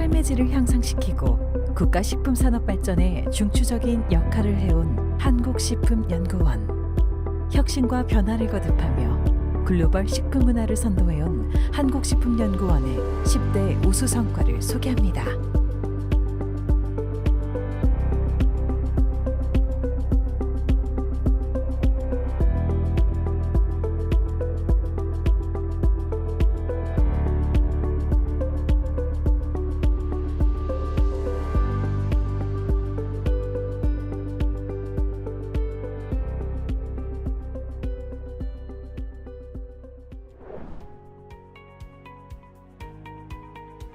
삶의 질을 향상시키고 국가 식품 산업 발전에 중추적인 역할을 해온 한국식품연구원. 혁신과 변화를 거듭하며 글로벌 식품 문화를 선도해온 한국식품연구원의 10대 우수 성과를 소개합니다.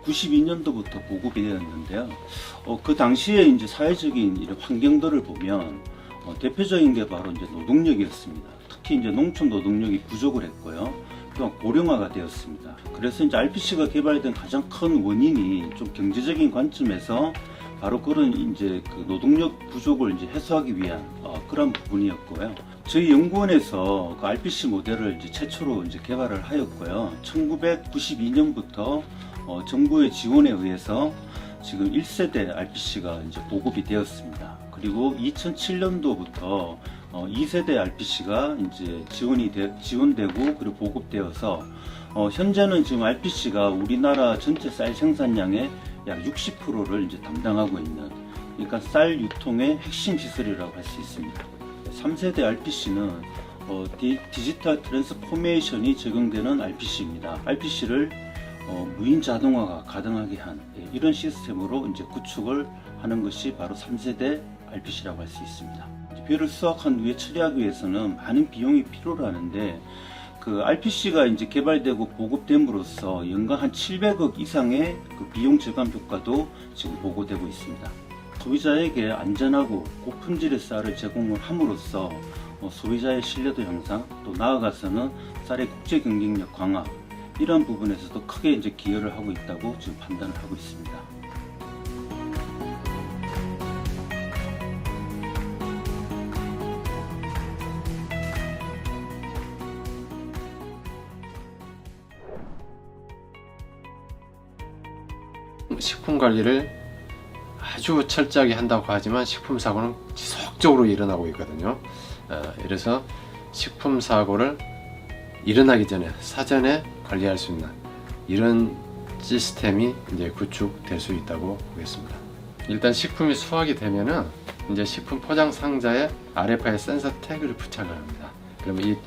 (92년도부터) 보급이 되었는데요. 그 당시에 이제 사회적인 이런 환경들을 보면 대표적인 게 바로 이제 노동력이었습니다. 특히 이제 농촌 노동력이 부족을 했고요. 또한 고령화가 되었습니다. 그래서 이제 RPC가 개발된 가장 큰 원인이 좀 경제적인 관점에서 바로 그런 이제 그 노동력 부족을 이제 해소하기 위한 그런 부분이었고요. 저희 연구원에서 그 RPC 모델을 이제 최초로 이제 개발을 하였고요. 1992년부터 정부의 지원에 의해서 지금 1세대 RPC가 이제 보급이 되었습니다. 그리고 2007년도부터 2세대 RPC가 이제 지원되고 그리고 보급되어서 현재는 지금 RPC가 우리나라 전체 쌀 생산량의 약 60%를 이제 담당하고 있는, 그러니까 쌀 유통의 핵심 시설이라고 할 수 있습니다. 3세대 RPC는 디지털 트랜스포메이션이 적용되는 RPC입니다. RPC를 무인 자동화가 가능하게 한 이런 시스템으로 이제 구축을 하는 것이 바로 3세대 RPC라고 할 수 있습니다. 벼를 수확한 후에 처리하기 위해서는 많은 비용이 필요로 하는데, 그 RPC가 이제 개발되고 보급됨으로써 연간 한 700억 이상의 그 비용 절감 효과도 지금 보고되고 있습니다. 소비자에게 안전하고 고품질의 쌀을 제공을 함으로써 소비자의 신뢰도 향상, 또 나아가서는 쌀의 국제 경쟁력 강화, 이러한 부분에서도 크게 이제 기여를 하고 있다고 지금 판단을 하고 있습니다. 식품 관리를 아주 철저하게 한다고 하지만 식품 사고는 지속적으로 일어나고 있거든요. 그래서 식품 사고를 일어나기 전에 사전에 관리할 수 있는 이런 시스템이 이제 구축될 수 있다고 보겠습니다. 일단 식품이 수확이 되면은 이제 식품 포장 상자에 RFID 센서 태그를 부착을 합니다. 그러면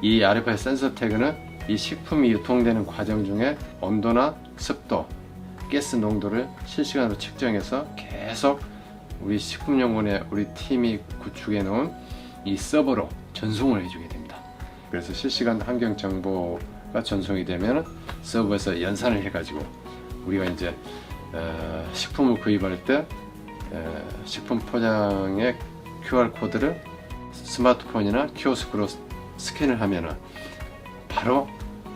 이 RFID 센서 태그는 이 식품이 유통되는 과정 중에 온도나 습도, 가스 농도를 실시간으로 측정해서 계속 우리 식품연구원의 우리 팀이 구축해 놓은 이 서버로 전송을 해주게 됩니다. 그래서 실시간 환경 정보가 전송이 되면 서버에서 연산을 해가지고 우리가 이제 식품을 구입할 때 식품 포장의 QR 코드를 스마트폰이나 키오스크로 스캔을 하면은 바로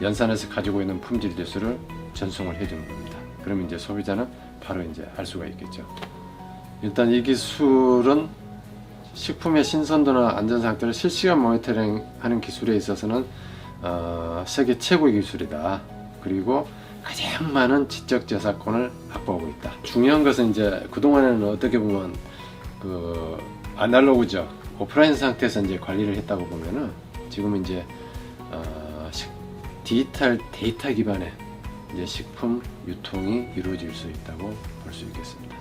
연산해서 가지고 있는 품질 지수를 전송을 해주는 겁니다. 그러면 이제 소비자는 바로 이제 알 수가 있겠죠. 일단 이 기술은 식품의 신선도나 안전 상태를 실시간 모니터링하는 기술에 있어서는 세계 최고의 기술이다. 그리고 가장 많은 지적 재산권을 확보하고 있다. 중요한 것은 이제 그동안에는 어떻게 보면 그 아날로그죠. 오프라인 상태에서 이제 관리를 했다고 보면은 지금은 이제 디지털 데이터 기반의 이제 식품 유통이 이루어질 수 있다고 볼 수 있겠습니다.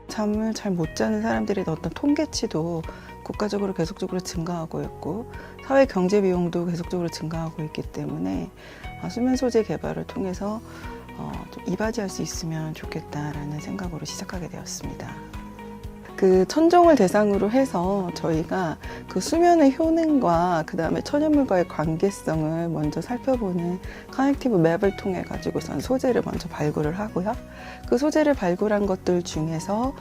잠을 잘 못 자는 사람들의 어떤 통계치도 국가적으로 계속적으로 증가하고 있고 사회 경제 비용도 계속적으로 증가하고 있기 때문에 수면 소재 개발을 통해서 좀 이바지할 수 있으면 좋겠다라는 생각으로 시작하게 되었습니다. 그 천종을 대상으로 해서 저희가 그 수면의 효능과 그 다음에 천연물과의 관계성을 먼저 살펴보는 커넥티브 맵을 통해 가지고선 소재를 먼저 발굴을 하고요. 그 소재를 발굴한 것들 중에서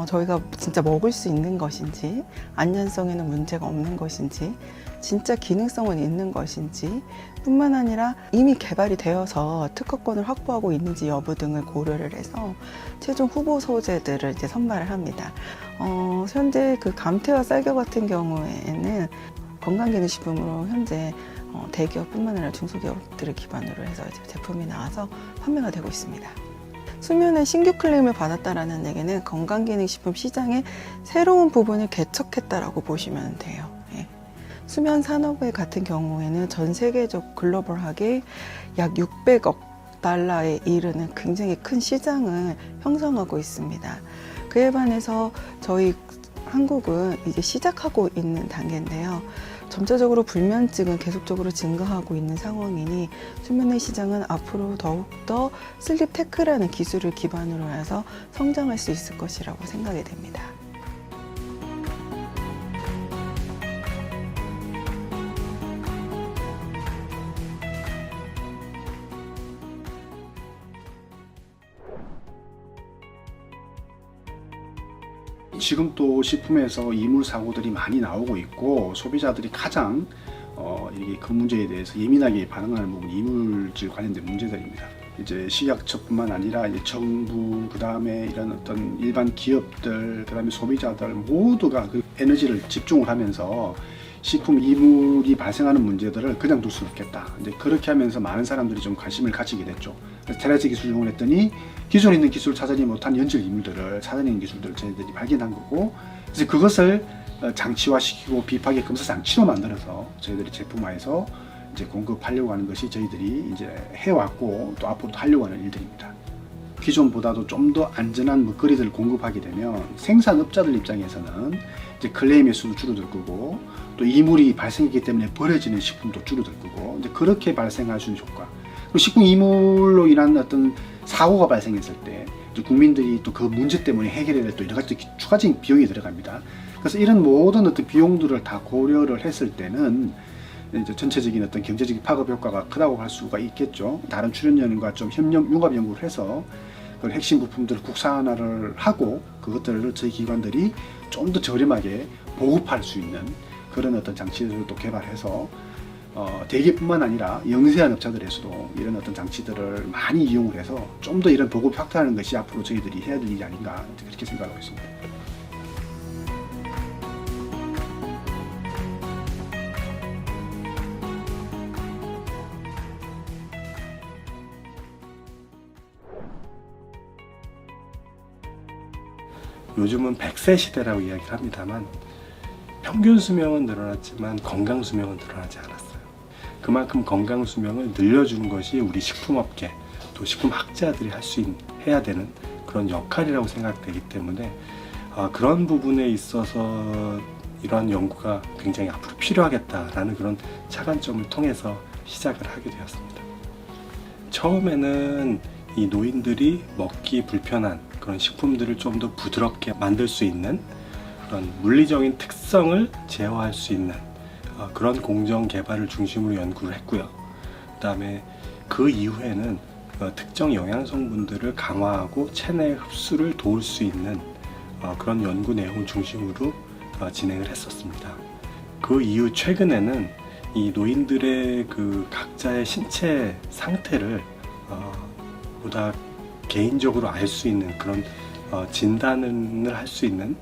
저희가 진짜 먹을 수 있는 것인지, 안전성에는 문제가 없는 것인지, 진짜 기능성은 있는 것인지 뿐만 아니라 이미 개발이 되어서 특허권을 확보하고 있는지 여부 등을 고려를 해서 최종 후보 소재들을 이제 선발을 합니다. 현재 그 감태와 쌀겨 같은 경우에는 건강기능식품으로 현재 대기업뿐만 아니라 중소기업들을 기반으로 해서 이제 제품이 나와서 판매가 되고 있습니다. 수면의 신규 클레임을 받았다라는 얘기는 건강기능식품 시장의 새로운 부분을 개척했다라고 보시면 돼요. 예. 수면 산업의 같은 경우에는 전 세계적 글로벌하게 약 600억 달러에 이르는 굉장히 큰 시장을 형성하고 있습니다. 그에 반해서 저희 한국은 이제 시작하고 있는 단계인데요. 점차적으로 불면증은 계속적으로 증가하고 있는 상황이니 수면의 시장은 앞으로 더욱더 슬립 테크라는 기술을 기반으로 해서 성장할 수 있을 것이라고 생각이 됩니다. 지금 또 식품에서 이물 사고들이 많이 나오고 있고 소비자들이 가장 이게 그 문제에 대해서 예민하게 반응하는 부분이 이물질 관련된 문제들입니다. 이제 식약처뿐만 아니라 이제 정부, 그 다음에 이런 어떤 일반 기업들, 그 다음에 소비자들 모두가 그 에너지를 집중을 하면서 식품 이물이 발생하는 문제들을 그냥 둘 수는 없겠다. 이제 그렇게 하면서 많은 사람들이 좀 관심을 가지게 됐죠. 그래서 테라스 기술을 이용했더니 기존에 있는 기술을 찾아내지 못한 연질 이물들을 찾아내는 기술들을 저희들이 발견한 거고, 그래서 그것을 장치화시키고 비파계 검사 장치로 만들어서 저희들이 제품화해서 이제 공급하려고 하는 것이 저희들이 이제 해왔고 또 앞으로도 하려고 하는 일들입니다. 기존보다도 좀 더 안전한 먹거리들을 공급하게 되면 생산업자들 입장에서는 이제 클레임의 수도 줄어들 거고 또 이물이 발생했기 때문에 버려지는 식품도 줄어들 거고 이제 그렇게 발생할 수 있는 효과. 그리고 식품 이물로 인한 어떤 사고가 발생했을 때 국민들이 또 그 문제 때문에 해결해야 될 또 여러 가지 추가적인 비용이 들어갑니다. 그래서 이런 모든 어떤 비용들을 다 고려를 했을 때는 이제 전체적인 어떤 경제적인 파급 효과가 크다고 할 수가 있겠죠. 다른 출연연과 좀 협력 융합 연구를 해서 그 핵심 부품들을 국산화를 하고 그것들을 저희 기관들이 좀 더 저렴하게 보급할 수 있는 그런 어떤 장치들을 또 개발해서 대기뿐만 아니라 영세한 업자들에서도 이런 어떤 장치들을 많이 이용을 해서 좀 더 이런 보급 확대하는 것이 앞으로 저희들이 해야 될 일이 아닌가 그렇게 생각하고 있습니다. 요즘은 100세 시대라고 이야기를 합니다만 평균 수명은 늘어났지만 건강 수명은 늘어나지 않았어요. 그만큼 건강 수명을 늘려주는 것이 우리 식품업계 또 식품학자들이 해야 되는 그런 역할이라고 생각되기 때문에 그런 부분에 있어서 이러한 연구가 굉장히 앞으로 필요하겠다라는 그런 차관점을 통해서 시작을 하게 되었습니다. 처음에는 이 노인들이 먹기 불편한 그런 식품들을 좀 더 부드럽게 만들 수 있는 그런 물리적인 특성을 제어할 수 있는 그런 공정 개발을 중심으로 연구를 했고요. 그 다음에 그 이후에는 특정 영양 성분들을 강화하고 체내 흡수를 도울 수 있는 그런 연구 내용을 중심으로 진행을 했었습니다. 그 이후 최근에는 이 노인들의 그 각자의 신체 상태를 보다 개인적으로 알 수 있는 그런 진단을 할 수 있는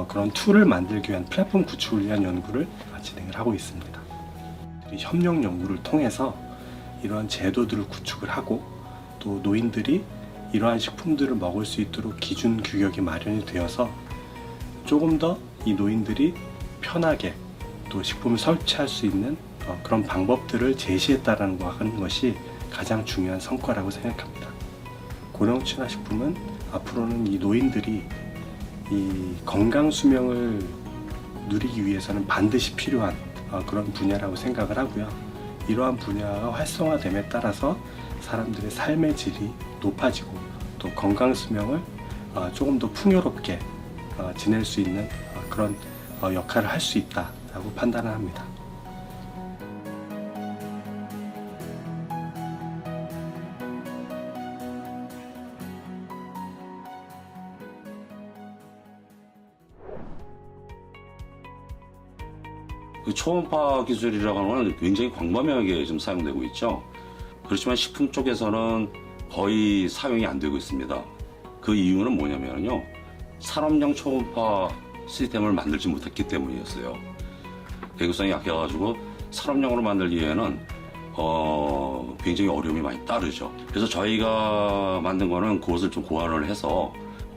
그런 툴을 만들기 위한 플랫폼 구축을 위한 연구를 진행을 하고 있습니다. 협력 연구를 통해서 이러한 제도들을 구축을 하고 또 노인들이 이러한 식품들을 먹을 수 있도록 기준 규격이 마련이 되어서 조금 더 이 노인들이 편하게 또 식품을 섭취할 수 있는 그런 방법들을 제시했다라는 것이 가장 중요한 성과라고 생각합니다. 고령 친화 식품은 앞으로는 이 노인들이 이 건강 수명을 누리기 위해서는 반드시 필요한 그런 분야라고 생각을 하고요. 이러한 분야가 활성화됨에 따라서 사람들의 삶의 질이 높아지고 또 건강 수명을 조금 더 풍요롭게 지낼 수 있는 그런 역할을 할 수 있다라고 판단을 합니다. 그 초음파 기술이라고 하는 건 굉장히 광범위하게 지금 사용되고 있죠. 그렇지만 식품 쪽에서는 거의 사용이 안 되고 있습니다. 그 이유는 뭐냐면요. 산업용 초음파 시스템을 만들지 못했기 때문이었어요. 내구성이 약해가지고 산업용으로 만들기에는 굉장히 어려움이 많이 따르죠. 그래서 저희가 만든 거는 그것을 좀 고안을 해서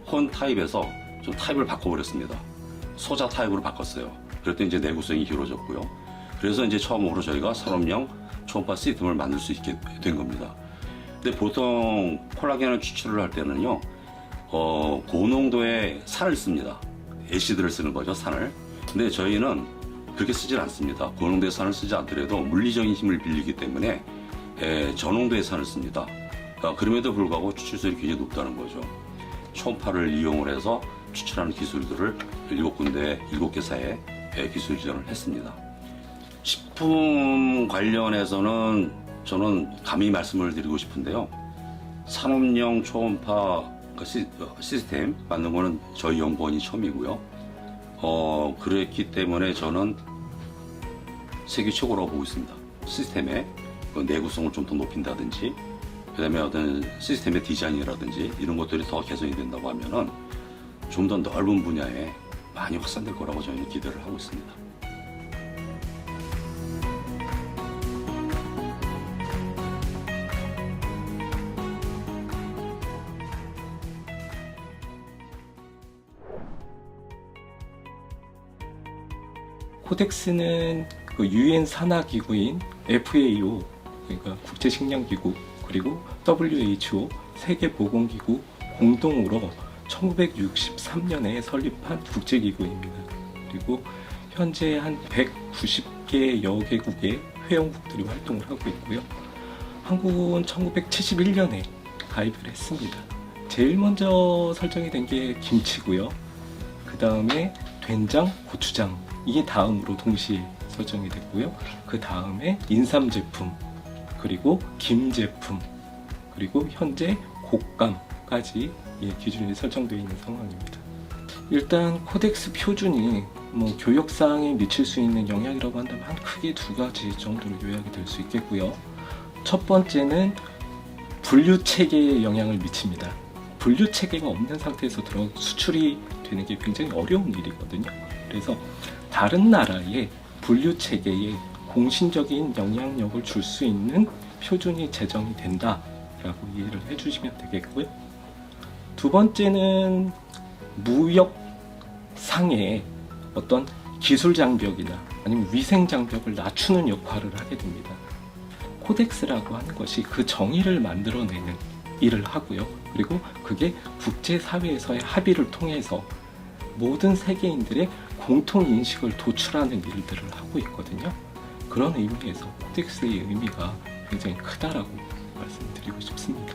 혼 타입에서 좀 타입을 바꿔버렸습니다. 소자 타입으로 바꿨어요. 그랬더니 이제 내구성이 길어졌고요. 그래서 이제 처음으로 저희가 산업용 초음파 시스템을 만들 수 있게 된 겁니다. 근데 보통 콜라겐을 추출을 할 때는요, 고농도의 산을 씁니다. 애시드를 쓰는 거죠, 산을. 근데 저희는 그렇게 쓰질 않습니다. 고농도의 산을 쓰지 않더라도 물리적인 힘을 빌리기 때문에 저농도의 산을 씁니다. 그럼에도 불구하고 추출설이 굉장히 높다는 거죠. 초음파를 이용을 해서 추출하는 기술들을 7개사에 기술 지원을 했습니다. 식품 관련해서는 저는 감히 말씀을 드리고 싶은데요. 산업용 초음파 시스템 만든 거는 저희 연구원이 처음이고요. 그랬기 때문에 저는 세계 최고라고 보고 있습니다. 시스템의 내구성을 좀 더 높인다든지, 그 다음에 어떤 시스템의 디자인이라든지 이런 것들이 더 개선이 된다고 하면은 좀 더 넓은 분야에 많이 확산될 거라고 저희는 기대를 하고 있습니다. 코덱스는 그 UN 산하기구인 FAO, 그러니까 국제식량기구, 그리고 WHO 세계보건기구 공동으로 1963년에 설립한 국제기구입니다. 그리고 현재 한 190개여 개국의 회원국들이 활동을 하고 있고요. 한국은 1971년에 가입을 했습니다. 제일 먼저 설정이 된 게 김치고요. 그 다음에 된장, 고추장, 이게 다음으로 동시에 설정이 됐고요. 그 다음에 인삼 제품, 그리고 김 제품, 그리고 현재 곶감까지 기준이 설정되어 있는 상황입니다. 일단 코덱스 표준이 교역상에 미칠 수 있는 영향이라고 한다면 한 크게 두 가지 정도로 요약이 될 수 있겠고요. 첫 번째는 분류 체계에 영향을 미칩니다. 분류 체계가 없는 상태에서 수출이 되는 게 굉장히 어려운 일이거든요. 그래서 다른 나라의 분류 체계에 공신적인 영향력을 줄 수 있는 표준이 제정이 된다라고 이해를 해주시면 되겠고요. 두 번째는 무역상의 어떤 기술 장벽이나 아니면 위생 장벽을 낮추는 역할을 하게 됩니다. 코덱스라고 하는 것이 그 정의를 만들어내는 일을 하고요. 그리고 그게 국제사회에서의 합의를 통해서 모든 세계인들의 공통인식을 도출하는 일들을 하고 있거든요. 그런 의미에서 코덱스의 의미가 굉장히 크다라고 말씀드리고 싶습니다.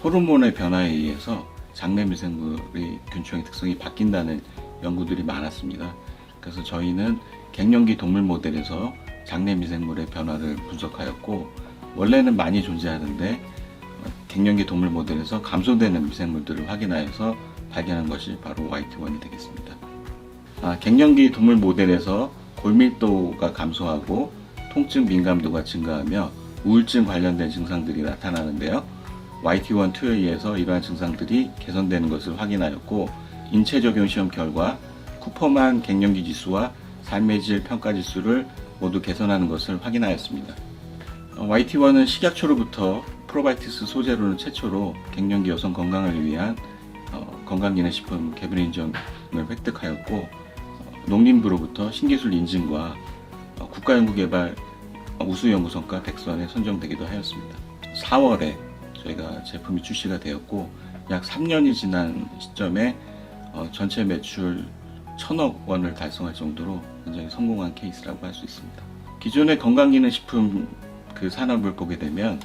호르몬의 변화에 의해서 장내 미생물의 균충의 특성이 바뀐다는 연구들이 많았습니다. 그래서 저희는 갱년기 동물 모델에서 장내 미생물의 변화를 분석하였고, 원래는 많이 존재하는데 갱년기 동물 모델에서 감소되는 미생물들을 확인하여서 발견한 것이 바로 YT1이 되겠습니다. 갱년기 동물 모델에서 골밀도가 감소하고 통증 민감도가 증가하며 우울증 관련된 증상들이 나타나는데요. YT1 투여에 의해서 이러한 증상들이 개선되는 것을 확인하였고, 인체 적용 시험 결과 쿠퍼만 갱년기 지수와 삶의 질 평가 지수를 모두 개선하는 것을 확인하였습니다. YT1은 식약처로부터 프로바이오티스 소재로는 최초로 갱년기 여성 건강을 위한 건강기능식품 개발 인증을 획득하였고, 농림부로부터 신기술 인증과 국가연구개발 우수연구성과 100선에 선정되기도 하였습니다. 4월에 저희가 제품이 출시가 되었고, 약 3년이 지난 시점에 전체 매출 1,000억 원을 달성할 정도로 굉장히 성공한 케이스라고 할 수 있습니다. 기존의 건강기능식품 그 산업을 보게 되면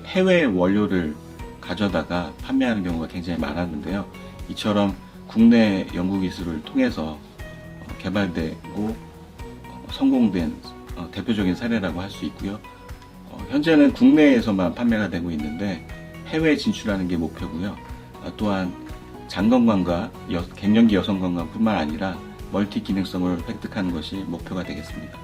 해외 원료를 가져다가 판매하는 경우가 굉장히 많았는데요. 이처럼 국내 연구기술을 통해서 개발되고 성공된 대표적인 사례라고 할 수 있고요. 현재는 국내에서만 판매가 되고 있는데 해외 진출하는 게 목표고요. 또한 장건강과 갱년기 여성 건강뿐만 아니라 멀티 기능성을 획득하는 것이 목표가 되겠습니다.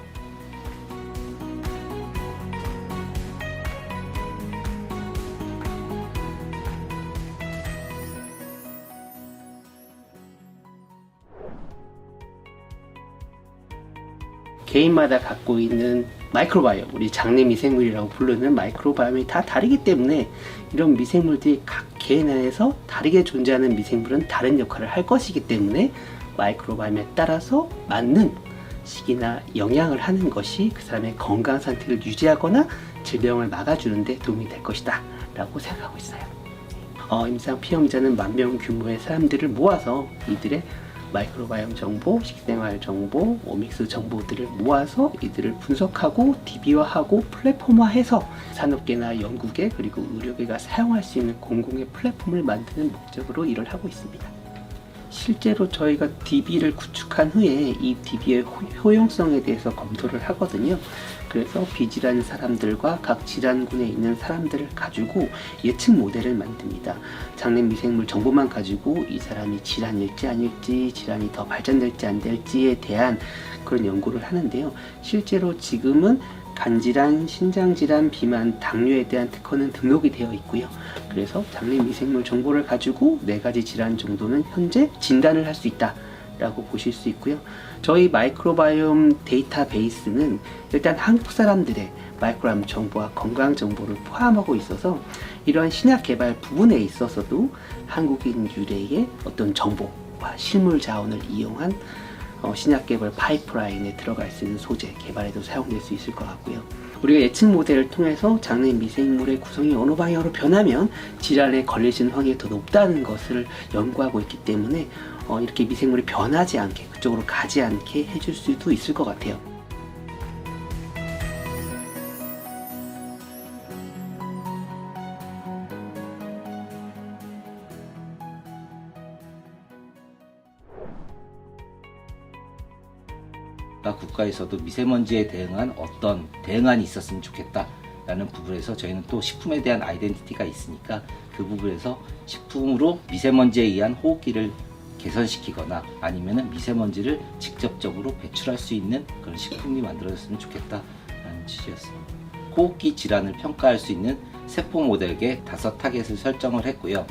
개인마다 갖고 있는 마이크로바이옴, 우리 장내 미생물이라고 부르는 마이크로바이옴이 다 다르기 때문에 이런 미생물들이 각 개인 안에서 다르게 존재하는 미생물은 다른 역할을 할 것이기 때문에 마이크로바이옴에 따라서 맞는 식이나 영양을 하는 것이 그 사람의 건강 상태를 유지하거나 질병을 막아주는 데 도움이 될 것이다 라고 생각하고 있어요. 임상 피험자는 10,000명 규모의 사람들을 모아서 이들의 마이크로바이옴 정보, 식생활 정보, 오믹스 정보들을 모아서 이들을 분석하고 DB화하고 플랫폼화해서 산업계나 연구계 그리고 의료계가 사용할 수 있는 공공의 플랫폼을 만드는 목적으로 일을 하고 있습니다. 실제로 저희가 DB를 구축한 후에 이 DB의 효용성에 대해서 검토를 하거든요. 그래서 비질환 사람들과 각 질환군에 있는 사람들을 가지고 예측 모델을 만듭니다. 장내 미생물 정보만 가지고 이 사람이 질환일지 아닐지, 질환이 더 발전될지 안 될지에 대한 그런 연구를 하는데요. 실제로 지금은 간질환, 신장질환, 비만, 당뇨에 대한 특허는 등록이 되어 있고요. 그래서 장내 미생물 정보를 가지고 4가지 질환 정도는 현재 진단을 할 수 있다 라고 보실 수 있고요. 저희 마이크로바이옴 데이터베이스는 일단 한국 사람들의 마이크로바이옴 정보와 건강 정보를 포함하고 있어서 이러한 신약 개발 부분에 있어서도 한국인 유래의 어떤 정보와 실물 자원을 이용한 신약 개발 파이프라인에 들어갈 수 있는 소재 개발에도 사용될 수 있을 것 같고요. 우리가 예측 모델을 통해서 장내 미생물의 구성이 어느 방향으로 변하면 질환에 걸리시는 확률이 더 높다는 것을 연구하고 있기 때문에 이렇게 미생물이 변하지 않게, 그쪽으로 가지 않게 해줄 수도 있을 것 같아요. 국가에서도 미세먼지에 대응한 어떤 대응안이 있었으면 좋겠다라는 부분에서 저희는 또 식품에 대한 아이덴티티가 있으니까 그 부분에서 식품으로 미세먼지에 의한 호흡기를 개선시키거나 아니면 미세먼지를 직접적으로 배출할 수 있는 그런 식품이 만들어졌으면 좋겠다라는 취지였습니다. 호흡기 질환을 평가할 수 있는 세포 모델계 5타겟을 설정을 했고요.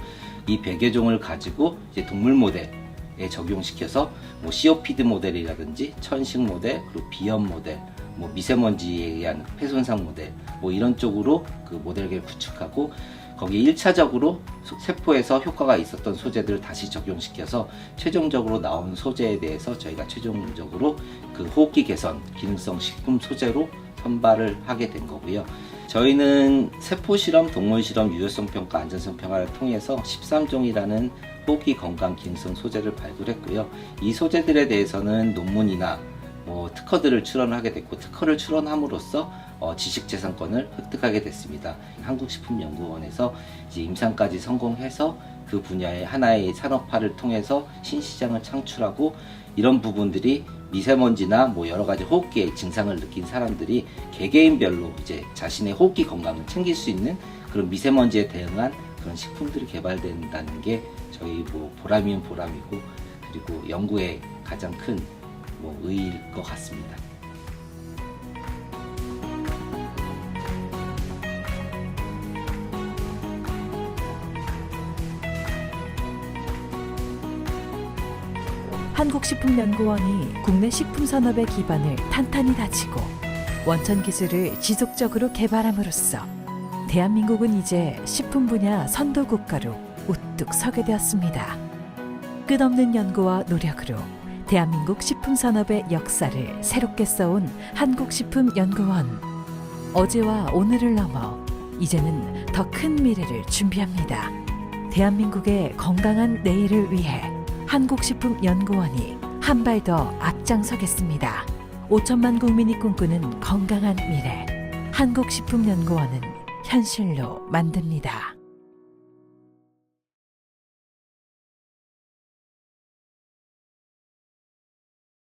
이 100여 종을 가지고 이제 동물 모델 에 적용시켜서 뭐 COPD 모델이라든지 천식 모델, 그리고 비염 모델, 뭐 미세먼지에 의한 폐손상 모델, 뭐 이런 쪽으로 그 모델을 구축하고 거기에 1차적으로 세포에서 효과가 있었던 소재들을 다시 적용시켜서 최종적으로 나온 소재에 대해서 저희가 최종적으로 그 호흡기 개선 기능성 식품 소재로 선발을 하게 된 거고요. 저희는 세포 실험, 동물 실험, 유효성 평가, 안전성 평가를 통해서 13종이라는 호흡기 건강 기능성 소재를 발굴했고요. 이 소재들에 대해서는 논문이나 뭐 특허들을 출원하게 됐고, 특허를 출원함으로써 지식재산권을 획득하게 됐습니다. 한국식품연구원에서 이제 임상까지 성공해서 그 분야의 하나의 산업화를 통해서 신시장을 창출하고, 이런 부분들이 미세먼지나 뭐 여러 가지 호흡기의 증상을 느낀 사람들이 개개인별로 이제 자신의 호흡기 건강을 챙길 수 있는 그런 미세먼지에 대응한 그런 식품들이 개발된다는 게 저희 뭐 보람이면 보람이고, 그리고 연구의 가장 큰 뭐 의의일 것 같습니다. 한국식품연구원이 국내 식품산업의 기반을 탄탄히 다지고 원천 기술을 지속적으로 개발함으로써 대한민국은 이제 식품 분야 선도 국가로 우뚝 서게 되었습니다. 끝없는 연구와 노력으로 대한민국 식품산업의 역사를 새롭게 써온 한국식품연구원. 어제와 오늘을 넘어 이제는 더 큰 미래를 준비합니다. 대한민국의 건강한 내일을 위해 한국식품연구원이 한 발 더 앞장서겠습니다. 5천만 국민이 꿈꾸는 건강한 미래. 한국식품연구원은 현실로 만듭니다.